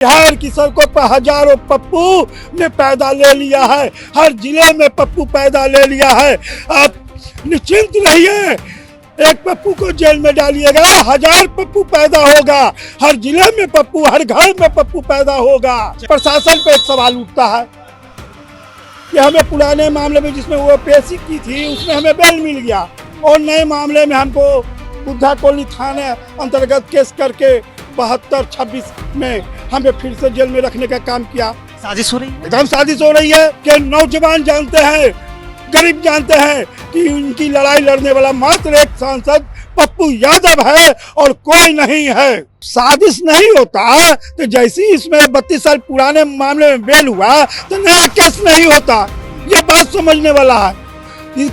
बिहार की सड़कों पर हजारों पप्पू ने पैदा ले लिया है। हर जिले में पप्पू पैदा ले लिया है। आप निश्चिंत रहिए, एक पप्पू को जेल में डालिएगा, 1000 पप्पू पैदा होगा। हर जिले में पप्पू, हर घर में पप्पू पैदा होगा। प्रशासन पे एक सवाल उठता है कि हमें पुराने मामले में जिसमें वो पेशी की थी उसमें हमें बेल मिल गया और नए मामले में हमको बुद्धा कॉलोनी थाने अंतर्गत केस करके 72-26 में हमें फिर से जेल में रखने का काम किया। साजिश हो रही है, एकदम साजिश हो रही है कि नौजवान जानते हैं, गरीब जानते हैं कि उनकी लड़ाई लड़ने वाला मात्र एक सांसद पप्पू यादव है और कोई नहीं है। साजिश नहीं होता तो जैसे इसमें 32 साल पुराने मामले में बेल हुआ तो नया केस नहीं होता। ये बात समझने वाला है।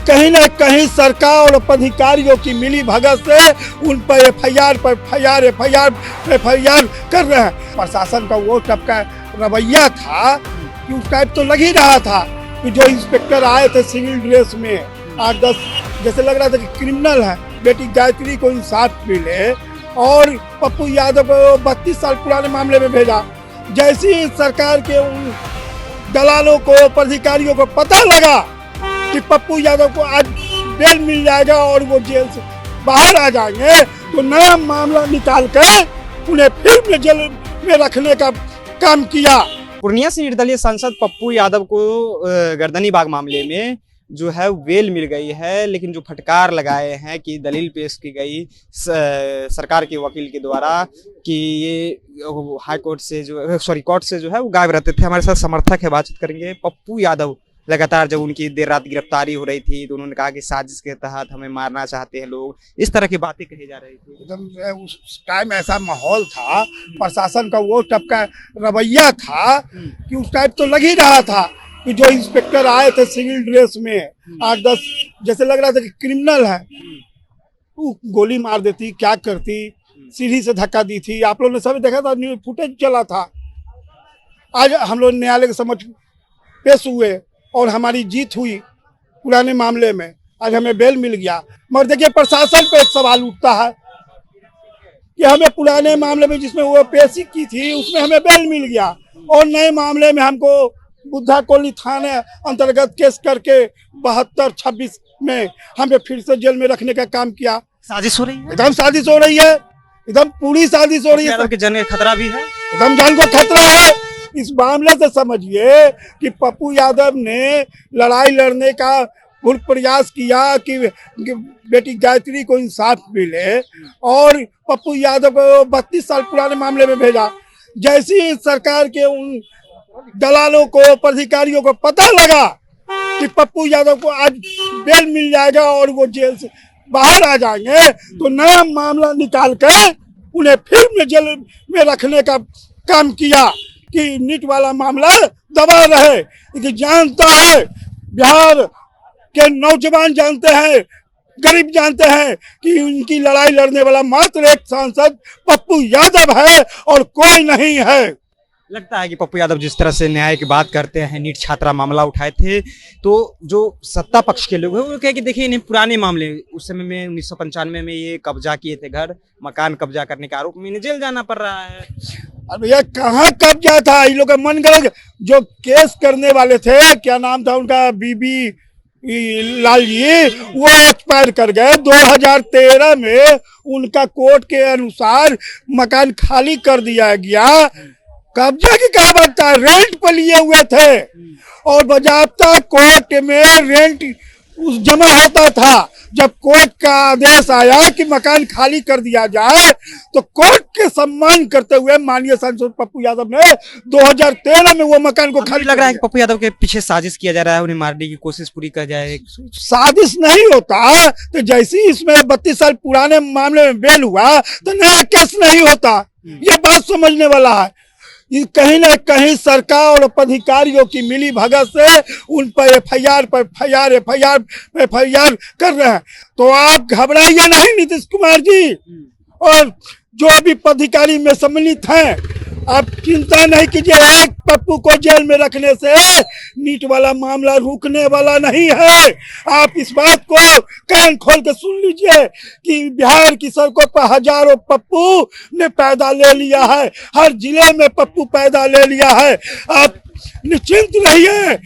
कहीं न कहीं सरकार और अधिकारियों की मिली भगत से उन पर एफआईआर कर रहे हैं। प्रशासन का वो सबका रवैया था कि उस टाइप तो लग ही रहा था कि जो इंस्पेक्टर आए थे सिविल ड्रेस में 8-10, जैसे लग रहा था कि क्रिमिनल है। बेटी गायत्री को इंसाफ मिले और पप्पू यादव को 32 साल पुराने मामले में भेजा। जैसी सरकार के उन दलालों को, अधिकारियों को पता लगा कि पप्पू यादव को आज बेल मिल जाएगा और वो जेल से बाहर आ जाएंगे, तो नया मामला निकाल कर उन्हें फिर जेल में रखने का काम किया। पूर्णिया से निर्दलीय सांसद पप्पू यादव को गर्दनी बाग मामले में जो है बेल मिल गई है, लेकिन जो फटकार लगाए हैं कि दलील पेश की गई सरकार के वकील के द्वारा कि ये हाई कोर्ट से कोर्ट से जो है वो गायब रहते थे। हमारे साथ समर्थक है, बातचीत करेंगे। पप्पू यादव लगातार जब उनकी देर रात गिरफ्तारी हो रही थी तो उन्होंने कहा कि साजिश के तहत हमें मारना चाहते हैं लोग, इस तरह की बातें कही जा रही थी। एकदम उस टाइम ऐसा माहौल था, प्रशासन का वो टाइप का रवैया था कि उस टाइप तो लग ही रहा था कि जो इंस्पेक्टर आए थे सिविल ड्रेस में 8-10, जैसे लग रहा था कि क्रिमिनल है। वो गोली मार देती, क्या करती, सीढ़ी से धक्का दी थी। आप लोगों ने सब देखा था, न्यूज फुटेज चला था। आज हम लोग न्यायालय के समक्ष पेश हुए और हमारी जीत हुई पुराने मामले में। आज हमें बेल मिल गया। मगर देखिए, प्रशासन पे एक सवाल उठता है कि हमें पुराने मामले में जिसमें वो पेशी की थी उसमें हमें बेल मिल गया और नए मामले में हमको बुद्धा कॉलोनी थाने अंतर्गत केस करके 72-26 में हमें फिर से जेल में रखने का काम किया। साजिश हो रही है, एकदम साजिश हो रही है, एकदम पूरी साजिश हो रही है। जान का खतरा भी है, एकदम जान को खतरा है। इस मामले से समझिए कि पप्पू यादव ने लड़ाई लड़ने का भूल प्रयास किया कि बेटी गायत्री को इंसाफ मिले और पप्पू यादव को 32 साल पुराने मामले में भेजा। जैसी सरकार के उन दलालों को, अधिकारियों को पता लगा कि पप्पू यादव को आज बेल मिल जाएगा और वो जेल से बाहर आ जाएंगे, तो नया मामला निकाल कर उन्हें फिर जेल में रखने का काम किया कि नीट वाला मामला दबा रहे। क्योंकि जानता है, बिहार के नौजवान जानते हैं, गरीब जानते हैं कि उनकी लड़ाई लड़ने वाला मात्र एक सांसद पप्पू यादव है और कोई नहीं है। लगता है कि पप्पू यादव जिस तरह से न्याय की बात करते हैं, नीट छात्रा मामला उठाए थे, तो जो सत्ता पक्ष के लोग हैं वो कहे कि देखिए इन्हें पुराने मामले, उस समय में 1995 में ये कब्जा किए थे, घर मकान कब्जा करने के आरोप में इन्हें जेल जाना पड़ रहा है। अब भैया कहाँ कब्जा था, इन लोग का मन गलत। जो केस करने वाले थे, क्या नाम था उनका, बीबी लाल जी, वो एक्सपायर कर गए 2013 में। उनका कोर्ट के अनुसार मकान खाली कर दिया गया। कब्जा की क्या बात था, रेंट पर लिए हुए थे और बाज़ाब्ता कोर्ट में रेंट जमा होता था। जब कोर्ट का आदेश आया कि मकान खाली कर दिया जाए तो कोर्ट के सम्मान करते हुए माननीय सांसद पप्पू यादव ने 2013 में वो मकान को खाली लग रहा है कि पप्पू यादव के पीछे साजिश किया जा रहा है, उन्हें मारने की कोशिश पूरी कर जाए। साजिश नहीं होता तो जैसे इसमें 32 साल पुराने मामले में बेल हुआ तो नया केस नहीं होता। ये बात समझने वाला है। कहीं न कहीं सरकार और अधिकारियों की मिली भगत से उन पर एफआईआर कर रहे हैं। तो आप घबराइए नहीं नीतीश कुमार जी, और जो भी अधिकारी में सम्मिलित हैं आप चिंता नहीं कीजिए, एक पप्पू को जेल में रखने से नीट वाला मामला रुकने वाला नहीं है। आप इस बात को कान खोल के सुन लीजिए कि बिहार की सड़कों पर हजारों पप्पू ने पैदा ले लिया है, हर जिले में पप्पू पैदा ले लिया है। आप निश्चिंत रहिए,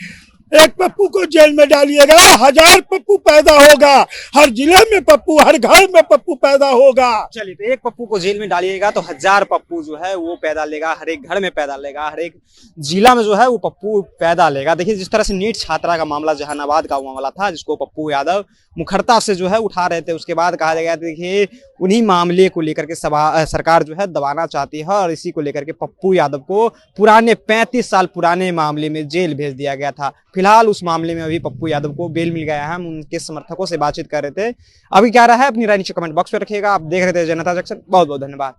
एक पप्पू को जेल में डालिएगा, 1000 पप्पू पैदा होगा, हर जिले में पप्पू, हर घर में पप्पू पैदा होगा। चलिए, तो एक पप्पू को जेल में डालिएगा तो 1000 पप्पू जो है वो पैदा लेगा, हर एक घर में पैदा लेगा, हर एक जिला में जो है वो पप्पू पैदा लेगा। देखिए, जिस तरह से नीट छात्रा का मामला जहानाबाद का मामला था, जिसको पप्पू यादव मुखरता से जो है उठा रहे थे, उसके बाद कहा गया देखिए उन्हीं मामले को लेकर के सरकार जो है दबाना चाहती है, और इसी को लेकर के पप्पू यादव को पुराने 35 साल पुराने मामले में जेल भेज दिया गया था। फिलहाल उस मामले में अभी पप्पू यादव को बेल मिल गया है। हम उनके समर्थकों से बातचीत कर रहे थे। अभी क्या रहा है अपनी राय नीचे कमेंट बॉक्स में रखिएगा। आप देख रहे थे जनता जंक्शन। बहुत बहुत धन्यवाद।